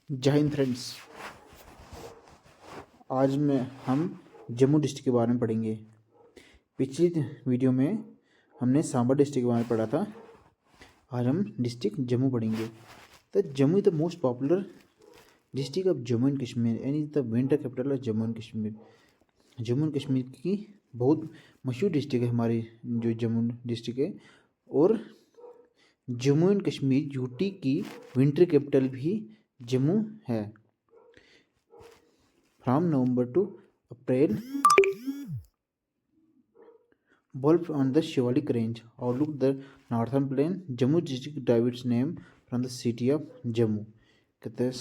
जय हिंद फ्रेंड्स। आज में हम जम्मू डिस्ट्रिक्ट के बारे में पढ़ेंगे। पिछली वीडियो में हमने सांबा डिस्ट्रिक्ट के बारे में पढ़ा था। आज हम डिस्ट्रिक्ट जम्मू पढ़ेंगे। तो Jammu is the most popular district of Jammu and Kashmir and is the winter capital of Jammu and Kashmir. Jammu and Kashmir की बहुत मशहूर डिस्ट्रिक्ट है हमारी जो जम्मू डिस्ट्रिक्ट है, और जम्मू एंड कश्मीर यूटी की विंटर कैपिटल भी जम्मू है। From November to April, Wolf on the Shivalik Range overlook the northern plain. Jammu district derives its name from the city of Jammu. कहते हैं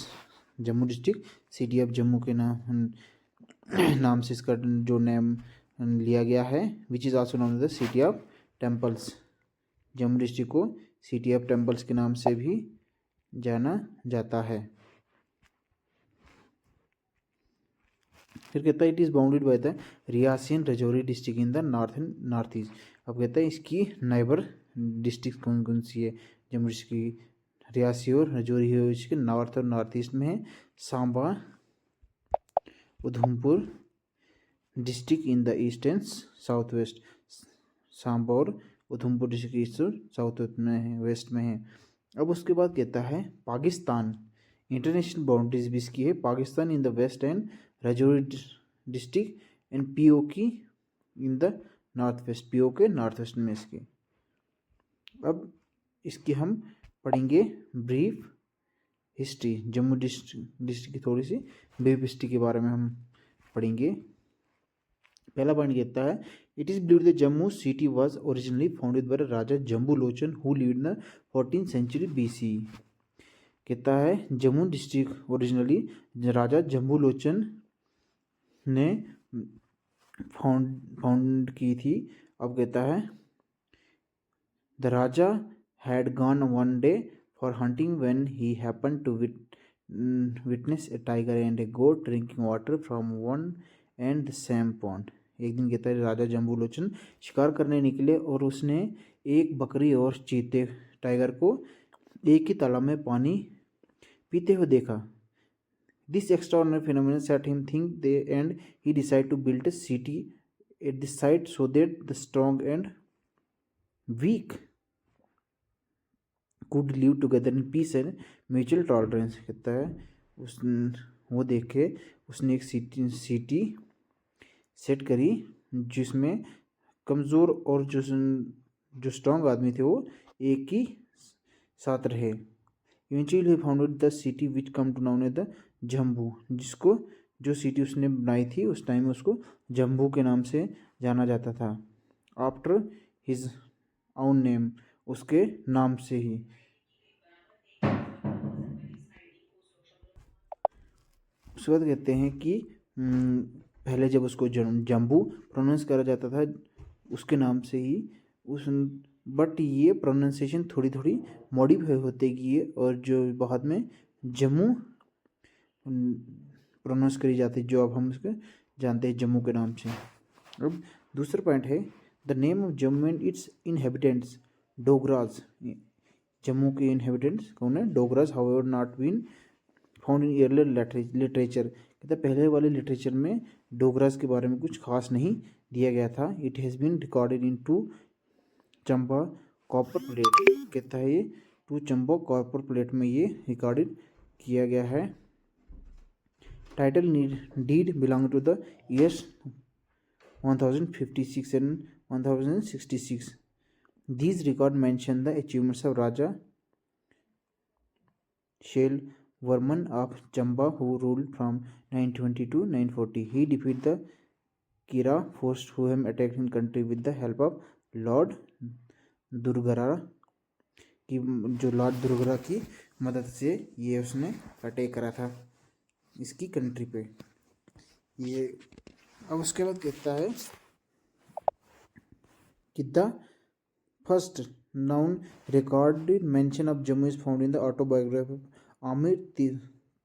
Jammu district city of Jammu के नाम से इसका जो नेम लिया गया है, which is also known as the city of temples. Jammu district को सिटी ऑफ टेम्पल्स के नाम से भी जाना जाता है। फिर कहता है it is bounded by the Reasi and Rajouri district in the north and north east. अब कहता है इसकी नाइबर डिस्ट्रिक्ट कौन कौन सी है। जम्मू डिस्ट्रिक्ट की रियासी और राजौरी है, इसके नॉर्थ और नॉर्थ ईस्ट में है। Samba Udhampur district in the east and south west. Samba और उधमपुर डिस्ट्रिक्ट ईस्ट और साउथ में है, वेस्ट में है। अब उसके बाद कहता है पाकिस्तान इंटरनेशनल बाउंड्रीज भी इसकी है। Pakistan in the west and Rajouri district and PO की in the north west. PO के नॉर्थ वेस्ट में इसके। अब इसकी हम पढ़ेंगे ब्रीफ हिस्ट्री। जम्मू डिस्ट्रिक्ट की थोड़ी सी ब्रीफ हिस्ट्री के बारे में हम पढ़ेंगे। पहला पॉइंट कहता है it is believed the Jammu city was originally founded by Raja Jambu Lochan who lived in the 14th century BC। कहता है जम्मू डिस्ट्रिक्ट ओरिजिनली राजा जम्बू लोचन ने फाउंड की थी। अब कहता है the Raja had gone one day for hunting when he happen to witness a tiger and a goat drinking water from one and the same pond. एक दिन कहता है राजा जम्बू लोचन शिकार करने निकले और उसने एक बकरी और चीते टाइगर को एक ही तालाब में पानी पीते हुए देखा। This extraordinary phenomenon set him think and he decided to build a city at the site so that the strong and weak could live together in peace and mutual tolerance। कहता है उस वो देखे उसने एक सिटी सेट करी जिसमें कमज़ोर और जो स्ट्रॉन्ग आदमी थे वो एक ही साथ रहे। Eventually he founded the city which come to known as the Jambu, जिसको जो सिटी उसने बनाई थी उस टाइम में उसको जम्बू के नाम से जाना जाता था। आफ्टर हिज ओन नेम, उसके नाम से ही। उसके बाद कहते हैं कि पहले जब उसको जम्बू प्रोनाउंस करा जाता था उसके नाम से ही उस, बट ये प्रोनाउंसिएशन थोड़ी थोड़ी मॉडिफाई होते गई है और जो बाद में जम्मू प्रोनाउंस करी जाती है, जो अब हम उसको जानते हैं जम्मू के नाम से। अब दूसरा पॉइंट है the name of Jammu and its inhabitants Dogras. Jammu के इनहेबिटेंट्स कौन है? Dogras. However not been found in earlier literature. कहते हैं पहले वाले लिटरेचर में डोगराज के बारे में कुछ खास नहीं दिया गया था। It has been recorded in 2 Chamba copper plate. कहता है ये 2 चंबा कॉपर प्लेट में ये रिकॉर्डेड किया गया है। Title deed belong to the years 1056 and 1066. These records mention the achievements of Raja Shalvarman of Chamba who ruled from 920 to 940. He defeated the Kira force who had attacked in country with the help of Lord दुर्गरा की, जो Lord दुर्गरा की मदद से ये उसने attack करा था इसकी कंट्री पे ये। अब उसके बाद कहता है कि the first noun recorded mention of Jammu is found in the autobiography of Aamir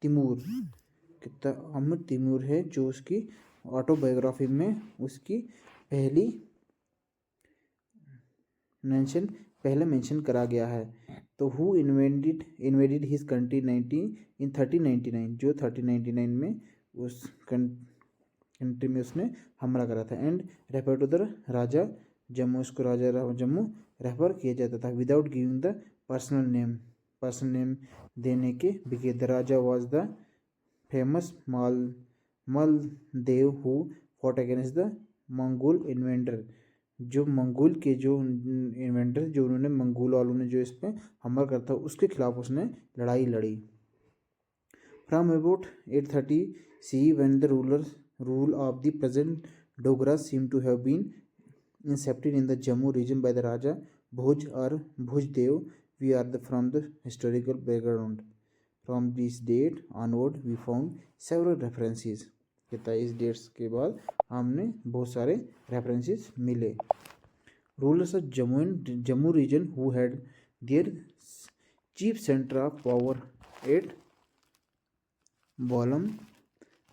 Timur. कहता आमिर तिमूर है जो उसकी ऑटोबायोग्राफी में उसकी पहली मेंशन पहले मेंशन करा गया है। तो हु इन्वेडेड हिज कंट्री 1399, जो 1399 में उस कंट्री में उसने हमला करा था। And refer to the Raja Jammu, इसको राजा जम्मू रेफर किया जाता था without giving the personal name देने के बिके। The Raja was the famous Maldev who fought against the Mongol inventor, जो मंगोल के जो इन्वेंटर, जो उन्होंने मंगोल वालों ने जो इस पर हमला करता उसके खिलाफ उसने लड़ाई लड़ी। From about 830 CE when the rule of the present Dogras seem to have been incepted in the Jammu region by the Raja Bhoj or Bhojdev, we are from the historical background. From this date onward we found several references. कहता है इस dates के बाद हमने बहुत सारे references मिले। Rulers of Jammu region who had their chief centre of power at Bolam,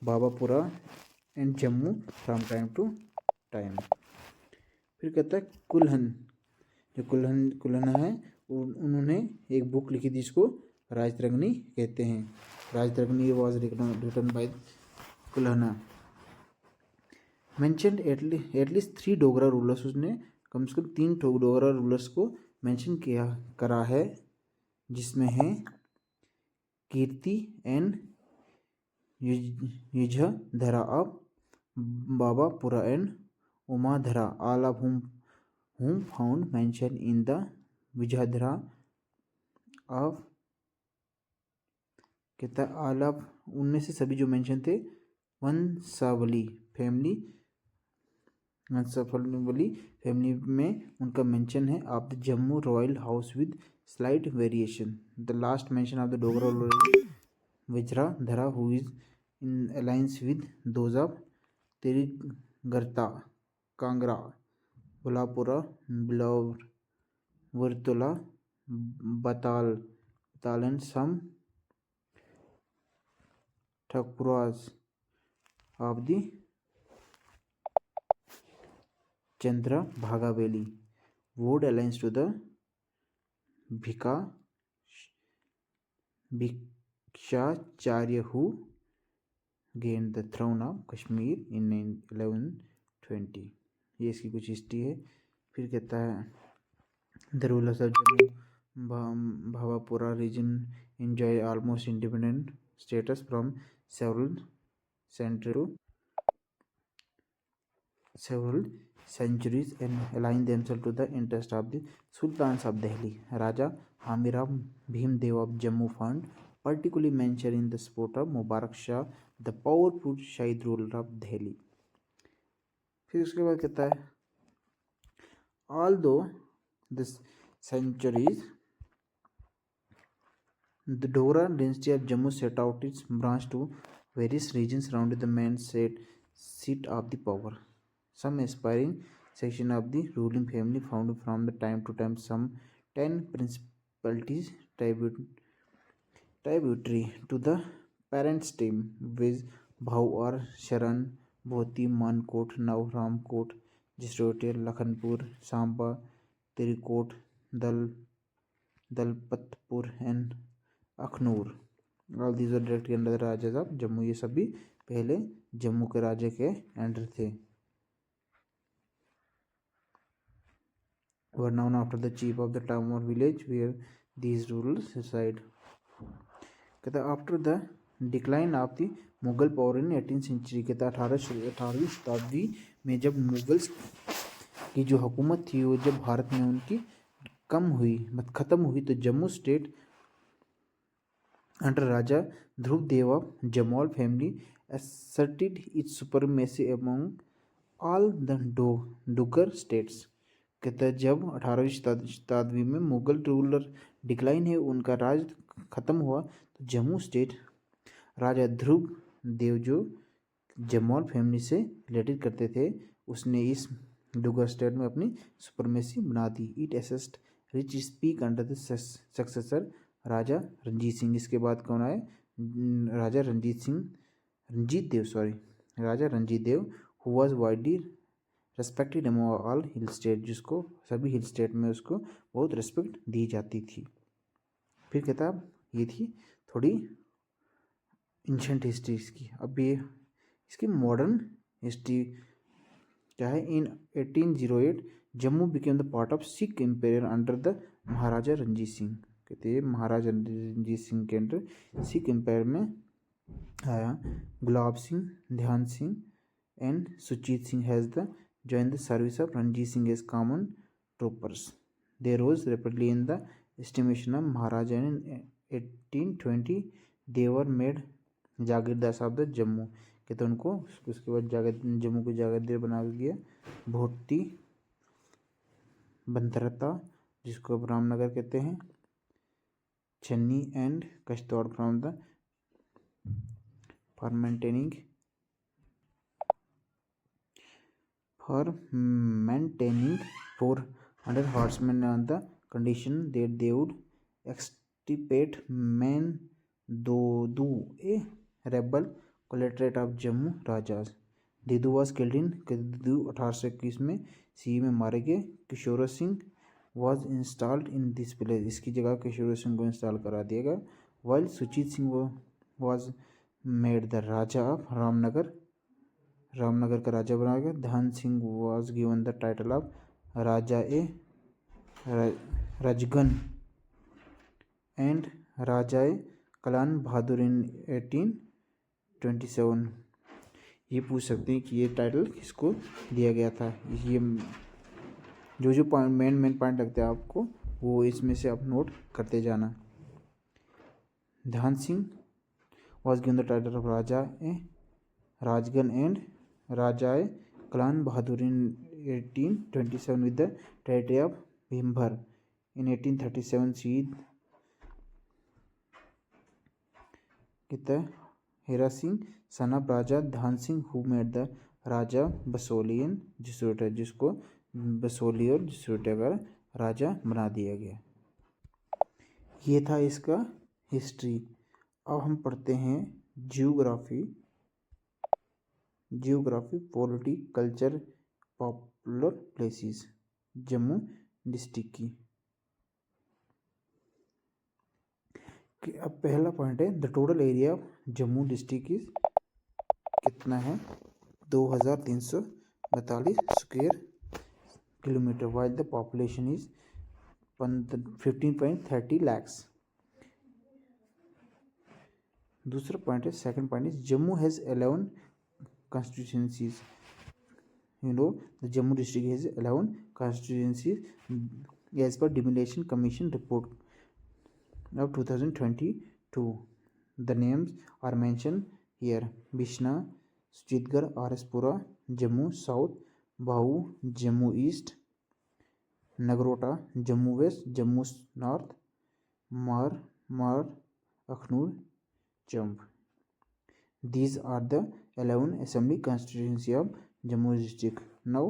Babapura and Jammu from time to time. फिर कहता है कुल्हन, जो कुल्हना है उन्होंने एक बुक लिखी थी जिसको राजतरंगिणी कहते हैं। Rajatarangini was written by Kalhana. Mentioned at least 3 Dogra rulers, उसने कम से कम 3 डोगरा रूलर्स को मेंशन किया करा है, जिसमें है Kirti and Yujhadhara of Babapura and Umadhara, all of whom found mention in the Vijhadhara of. कहता है ऑल ऑफ, उनमें से सभी जो मेंशन थे वंशावली फैमिली में उनका मेंशन है। Of the Jammu royal house with slight variation. The last mention of the Dogra Vijhadhara who is in alliance with those of Trigarta, Kangra, Bulapura, Bilaur, Vartula, Batal and some Thakuras of the Chandra Bhaga valley vowed alliance to the Bhikshachara who gain the throne of Kashmir in 1120। ये इसकी कुछ history है। फिर कहता है the rulers of Jammu Bhavapura region enjoy almost independent status from several centuries and align themselves to the interest of the sultans of Delhi. Raja Hamiram Bhimdev of Jammu found particularly mentioned in the support of Mubarak Shah, the powerful Shahid ruler of Delhi. फिर उसके बाद कहता है although the centuries the Dogra dynasty of Jammu set out its branch to various regions surrounding the main seat of the power. Some aspiring section of the ruling family found from the time to time some 10 principalities tributary to the parent stem, with Bhau or Sharan, Bhoti, Mankot, Navramkot, Jisrotier, Lakhanpur, Samba, Tirikot, Dalpatpur and Akhnoor. All these are directly under the Rajas of Jammu. ये सभी पहले जम्मू के राजे के under थे। Were known after the chief of the town और village where these rulers reside. कहता है after the decline of the Mughal power in 18th century. कहता है 18वीं शताब्दी में जब मुगल्स की जो हुकूमत थी वो जब भारत में उनकी ख़त्म हुई तो Jammu state under Raja Dhrupdev of Jamal family asserted its supremacy among all the Dogar states। कहता है जब 18वीं शताब्दी में मुगल रूलर डिक्लाइन है, उनका राज खत्म हुआ तो जम्मू स्टेट राजा ध्रुव देव जो जमाल फैमिली से रिलेटेड करते थे, उसने इस डोगर स्टेट में अपनी सुपरमेसी बना दी। It assessed reach speak under the successor Raja Ranjit Singh. इसके बाद कौन आए? Raja Ranjit Dev who was widely respected among all hill state, जिसको सभी हिल स्टेट में उसको बहुत रेस्पेक्ट दी जाती थी। फिर किताब ये थी थोड़ी एंशंट हिस्ट्री की। अब ये इसकी मॉडर्न हिस्ट्री क्या है। In 1808 Jammu became the part of Sikh empire under the Maharaja Ranjit Singh. कहते हैं महाराजा रणजीत सिंह के अंडर सिख एम्पायर में आया। Gulab Singh, Dhyan Singh and Suchet Singh has the joined the service of Ranjit Singh as common troopers. They rose rapidly in the estimation of Maharaja in 1820. They were made jagirdar of the Jammu. कहते उनको उसके बाद जम्मू को जागीरदार बना दिया। भोटी बंदरता, जिसको अब रामनगर कहते हैं, Chhanni and Kashtaur from the for maintaining 400 horsemen on the condition that they would extirpate Mandodu, a rebel collaterate of Jammu Rajas. Didu was killed in Didu 1821 में सी में मारे गए। Kishore Singh was installed in this place, इसकी जगह किशोर सिंह को इंस्टॉल करा दिया गया। while सुचीत Singh was made the Raja of Ramnagar का राजा बनाया गया। Dhyan Singh was given the title of Raja e Rajgan and Raja e Kalan Bahadur in 1827। ये पूछ सकते हैं कि ये टाइटल किसको दिया गया था। ये जो पॉइंट मेन पॉइंट लगते हैं आपको, वो इसमें से आप नोट करते जाना। Dhyan Singh was given the title of Raja e Rajgan and Raja e Kalan Bahadur in 1827 with the territory of Bhimbar. In 1837 शहीद कितना हेरा सिंह सन ऑफ राजा धान सिंह हु मेड द राजा बसोली इन जसरोटा, जिसको बसोली और जसरोटा का राजा बना दिया गया। ये था इसका हिस्ट्री। अब हम पढ़ते हैं geography, polity, culture, popular places Jammu district की। अब पहला पॉइंट है the total area of Jammu district is कितना है 2342 square kilometre, while the population is 15.30 lakhs। दूसरा पॉइंट है, second point is Jammu has 11 constituencies. You know, the Jammu district has 11 constituencies as per Demolition Commission report of 2022. The names are mentioned here: Bishna, Sujitgarh, RS-Pura, Jammu South, Bahu, Jammu East, Nagrota, Jammu West, Jammu North, Mar, Akhnoor, Champ. These are the 11 assembly constituency of Jammu district. Now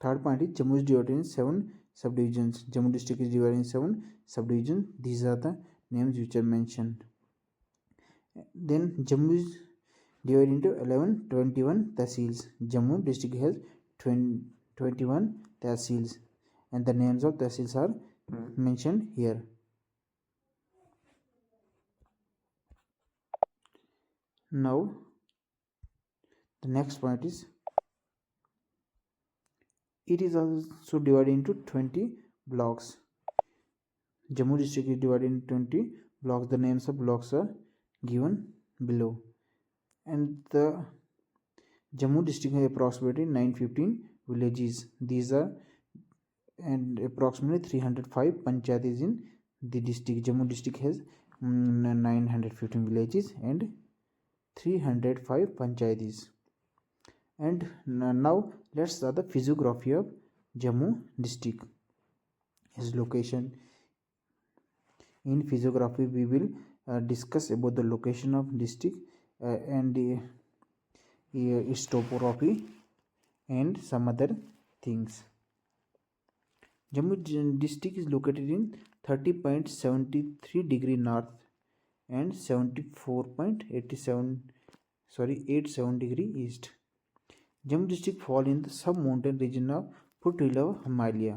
third point is Jammu is divided in 7 subdivisions. Jammu district is divided in 7 subdivisions. These are the names which are mentioned. Then Jammu is divided into 21 tehsils. Jammu district has 21 tehsils and the names of tehsils are mentioned here. Now the next point is it is also divided into 20 blocks. Jammu district is divided into 20 blocks. The names of blocks are given below, and the Jammu district has approximately 915 villages. These are and approximately 305 panchayats in the district. Jammu district has 915 villages and 305 panchayats. And now let's start the physiography of Jammu district. Its location. In physiography we will discuss about the location of district and its topography and some other things. Jammu district is located in 30.73 degree north and 87 degree east. Jammu district fall in the sub-mountain region of foothill of Himalaya.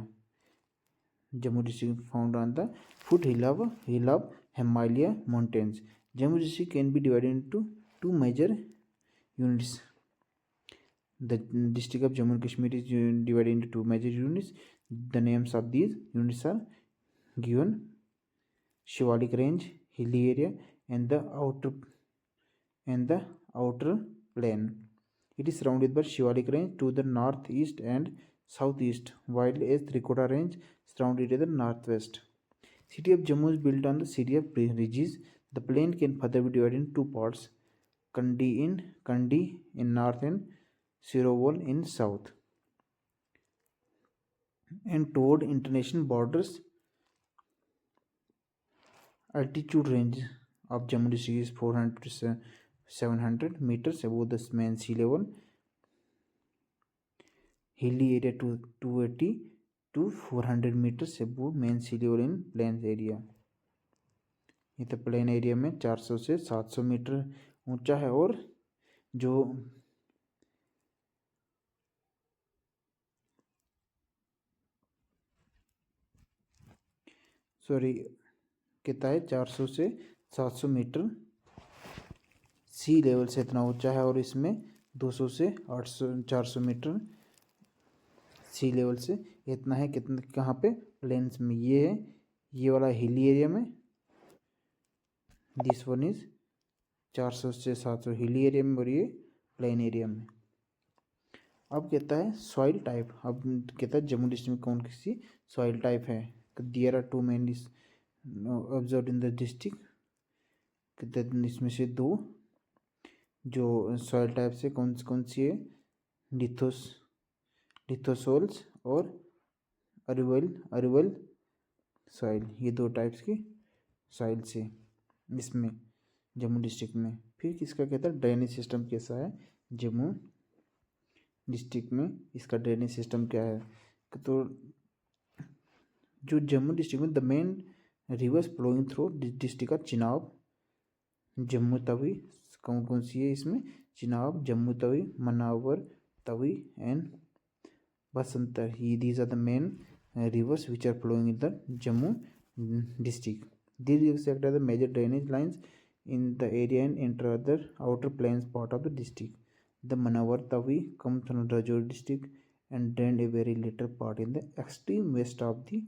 Jammu district found on the foothill of Himalaya mountains. Jammu district can be divided into two major units. The district of Jammu and Kashmir is divided into two major units. The names of these units are given: Shivalik Range, hilly area, and the outer plain. It is surrounded by Shivalik Range to the northeast and southeast, while a Trikota Range surrounded to the northwest. City of Jammu is built on the city of ridges. The plain can further be divided into two parts: Kandi in north and Sirowal in south. And toward international borders, altitude range of Jammu district is 400 to 700 meters above the main sea level. Hilly area to 280 to 400 meters above main sea level in plains area. ये तो plain area में 400 से 700 metre ऊंचा है, और जो कहता है 400 से 700 मीटर सी लेवल से इतना ऊंचा है, और इसमें 200 से 400 मीटर सी लेवल से इतना है। कितना कहाँ पे? प्लेन्स में। ये है, ये वाला हिली एरिया में, दिस वन इज 400 से 700 हिली एरिया में, और ये प्लेन एरिया में। अब कहता है सॉइल टाइप। अब कहता है जम्मू डिस्ट्रिक्ट में कौन सी सॉइल टाइप है। There are two mainly observe in the district. कहते हैं इसमें से दो जो सॉइल टाइप से कौन सी है, लिथोसोल्स और अरिवल सॉइल। ये दो टाइप्स की सॉइल से इसमें जम्मू डिस्ट्रिक्ट में। फिर किसका कहता है ड्रेनेज सिस्टम कैसा है जम्मू डिस्ट्रिक्ट में, इसका ड्रेनेज सिस्टम क्या है। तो जो जम्मू डिस्ट्रिक्ट में the main rivers flowing through district का चिनाब, जम्मू तवी। कौन सी है इसमें? Chenab, Jammu Tawi, Manawar Tawi and Basantar. These are the main rivers which are flowing in the Jammu district. These rivers act as the major drainage lines in the area and enter the outer plains part of the district. The Manawar Tawi comes from Rajouri district and drained a very little part in the extreme west of the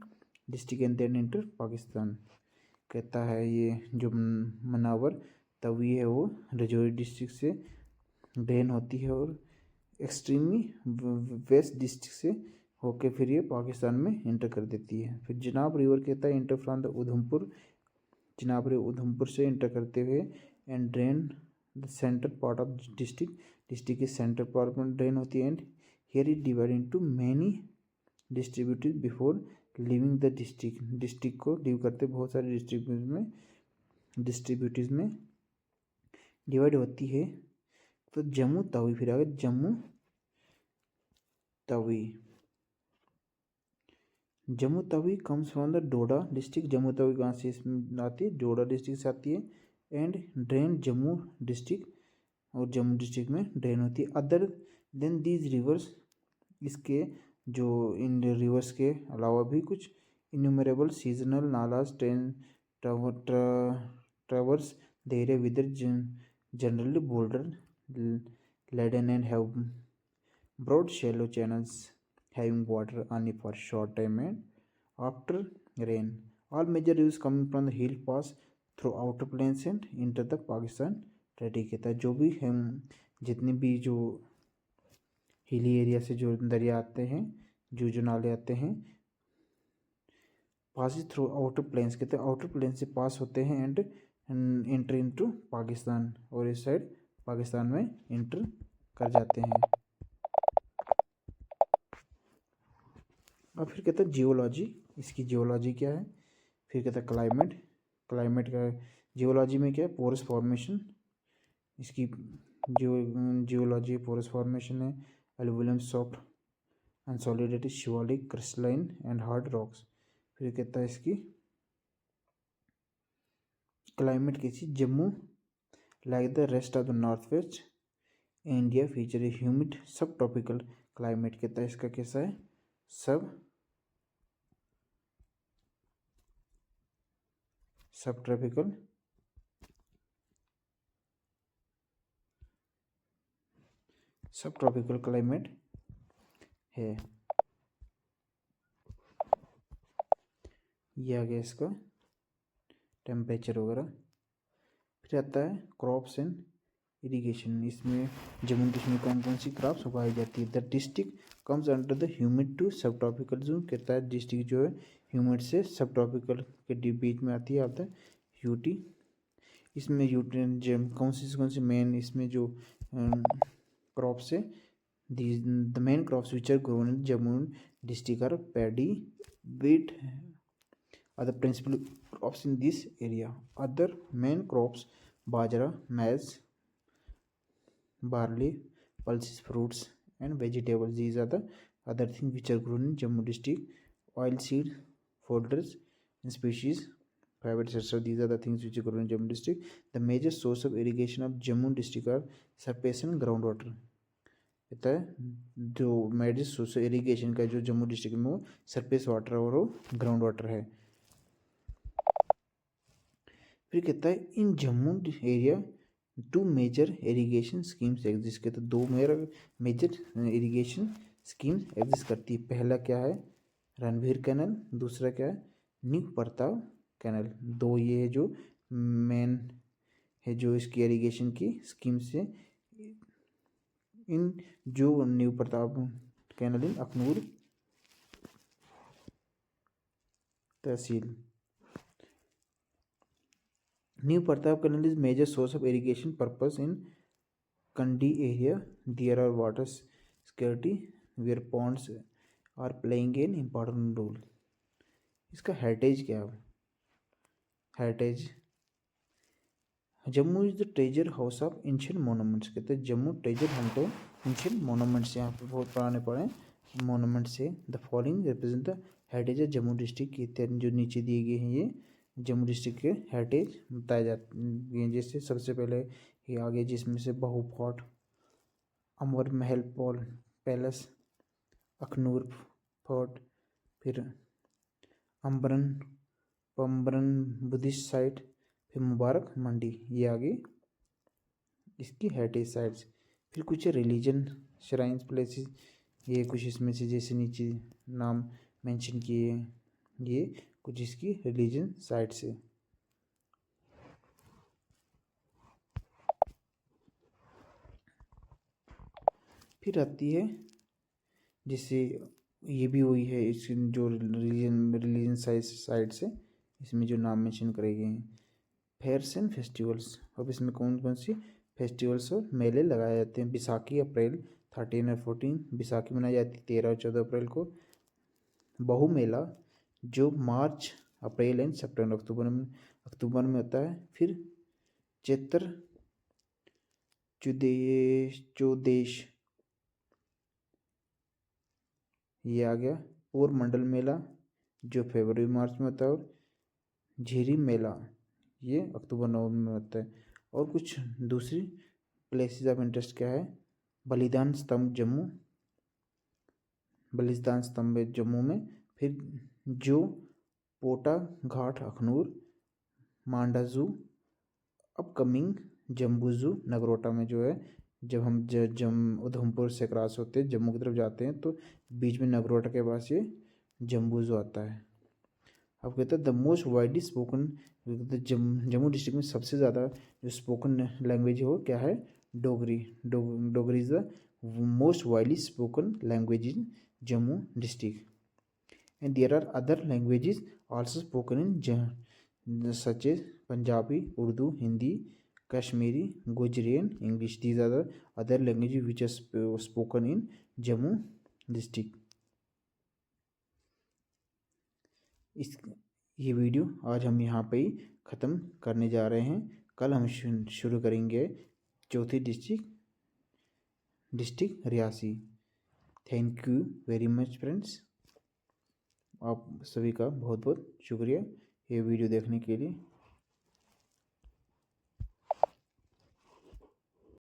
district and then enter Pakistan. कहता है ये जो मनावर तवी है वो Rajouri district से drain होती है और एक्सट्रीमली वेस्ट डिस्ट्रिक्ट से होके फिर ये पाकिस्तान में इंटर कर देती है। फिर चिनाब रिवर कहता है inter from the Udhampur, Chenab river Udhampur से इंटर करते हुए and drain the centre part of district के सेंटर पार्ट में ड्रेन होती है। And here is divide into many distributed before living the district को लीव करते बहुत सारे डिस्ट्रीब्यूटीज में डिवाइड होती है। तो जम्मू तवी, फिर आगे Jammu Tawi comes from the Doda district. Jammu Tawi कहाँ से इसमें आती है? डोडा डिस्ट्रिक्ट से आती है एंड ड्रेन जम्मू डिस्ट्रिक्ट, और जम्मू डिस्ट्रिक्ट में ड्रेन होती है। अदर देन दीज रिवर्स, इसके जो इन रिवर्स के अलावा भी कुछ innumerable seasonal nallahs traverse the area with generally boulder laden and have broad shallow channels having water only for short time and after rain. All major rivers coming from the hill pass through outer plains and enter the Pakistan territory। कहता है जो भी हम जितने भी जो hilly area से जो दरिया आते हैं, जो नाले आते हैं, पास थ्रू आउटर प्लेन्स, कहते हैं आउटर प्लेन से पास होते हैं एंड एंटर इनटू पाकिस्तान, और इस साइड पाकिस्तान में एंटर कर जाते हैं। अब फिर कहता है जियोलॉजी, इसकी जियोलॉजी क्या है। फिर कहता है क्लाइमेट का जियोलॉजी में क्या है? पोरस फॉर्मेशन, इसकी जियोलॉजी पोरस फॉर्मेशन है। Alluvial soft unconsolidated Shivalik crystalline and hard rocks. फिर कहता है इसकी क्लाइमेट कैसी। Jammu like the rest of the north west India feature a humid subtropical climate, कहता है इसका कैसा है, सब ट्रॉपिकल क्लाइमेट है। ये आ गया इसका टेम्परेचर वगैरह। फिर आता है क्रॉप्स एंड इरिगेशन। इसमें जम्मू कश्मीर में कौन कौन सी क्रॉप्स उगाई जाती है। The district comes under the humid to sub tropical zone, कहता है डिस्ट्रिक्ट जो है ह्यूमिड से सब ट्रॉपिकल के बीच में आती है, आता है यूटी। इसमें यूटी कौन सी मेन इसमें जो क्रॉप्स है, the main crops which are grown in Jammu district are paddy, wheat are the principal crops in this area. Other main crops bajra, maize, barley, pulses, fruits and vegetables. These are the other things which are grown in Jammu district. Oilseed, folders and species, private sector. These are the things which are grown in Jammu district. The major source of irrigation of Jammu district are surface and groundwater. कहता है जो major source irrigation का जो Jammu district में वो surface water और ground water है। फिर कहता है in Jammu area 2 major irrigation schemes exist, कहते हैं 2 मेजर इरिगेशन स्कीम्स एग्जिस्ट करती है। पहला क्या है, रणवीर कैनल, दूसरा क्या है, न्यू प्रताप कैनल। 2 ये है जो मेन है जो इसकी इरिगेशन की स्कीम से। इन जो new Pratap canal in Akhnoor tehsil. New Pratap canal is major source of irrigation purpose in Kandi area. There are water security where ponds are playing an important role. इसका हेरिटेज क्या है, heritage Jammu is the treasure house of ancient monuments, कहते हैं Jammu treasure hunt है ancient monuments, यहाँ पे बहुत पुराने पड़े मोनूमेंट्स से। The following represent the heritage of Jammu district की इत्यादि जो नीचे दिए गए हैं ये जम्मू डिस्ट्रिक्ट के हेरिटेज बताए जाते हैं। जैसे सबसे पहले ये आगे जिसमें से बहु फोर्ट, अमर महल पैलेस, अखनूर फोर्ट, फिर पंबरन बुद्धिस्ट साइट, फिर मुबारक मंडी, ये आगे इसकी हेरिटेज साइट्स। फिर कुछ रिलीजन श्राइन्स प्लेसेस, ये कुछ इसमें से जैसे नीचे नाम मेंशन किए हैं, ये कुछ इसकी रिलीजन साइट्स है। फिर आती है जैसे ये भी हुई है इस जो रिलीजन साइट्स है, इसमें जो नाम मेंशन करे गए हैं। फेयर्स एंड फेस्टिवल्स, अब इसमें कौन कौन सी फेस्टिवल्स और मेले लगाए जाते हैं। बैसाखी अप्रैल 13 और 14, बैसाखी मनाई जाती है 13 और 14 अप्रैल को। बहु मेला जो मार्च अप्रैल एंड सितंबर अक्टूबर में होता है। फिर चैत्र चौदेश ये आ गया। और मंडल मेला जो फरवरी मार्च में होता है। और झिरी मेला ये अक्टूबर नवंबर में होता है। और कुछ दूसरी प्लेसेस ऑफ इंटरेस्ट क्या है, बलिदान स्तंभ जम्मू में। फिर जो पोटा घाट अखनूर, मांडा जू, अपकमिंग जम्बू जू नगरोटा में जो है, जब हम उधमपुर से क्रॉस होते हैं जम्मू की तरफ जाते हैं तो बीच में नगरोटा के पास ये जम्बू जू आता है। अब कहते हैं the most widely spoken, Jammu district में सबसे ज़्यादा जो स्पोकन लैंग्वेज है वो क्या है, Dogri. Dogri is the most widely spoken language in Jammu district. And there are other languages also spoken in such as Punjabi, Urdu, Hindi, Kashmiri, Gujari and English. These are the other languages which are spoken in Jammu district. ये video आज हम यहाँ पे ही ख़त्म करने जा रहे हैं। कल हम शुरू करेंगे चौथी district Reasi. Thank you very much friends, आप सभी का बहुत बहुत शुक्रिया ये वीडियो देखने के लिए।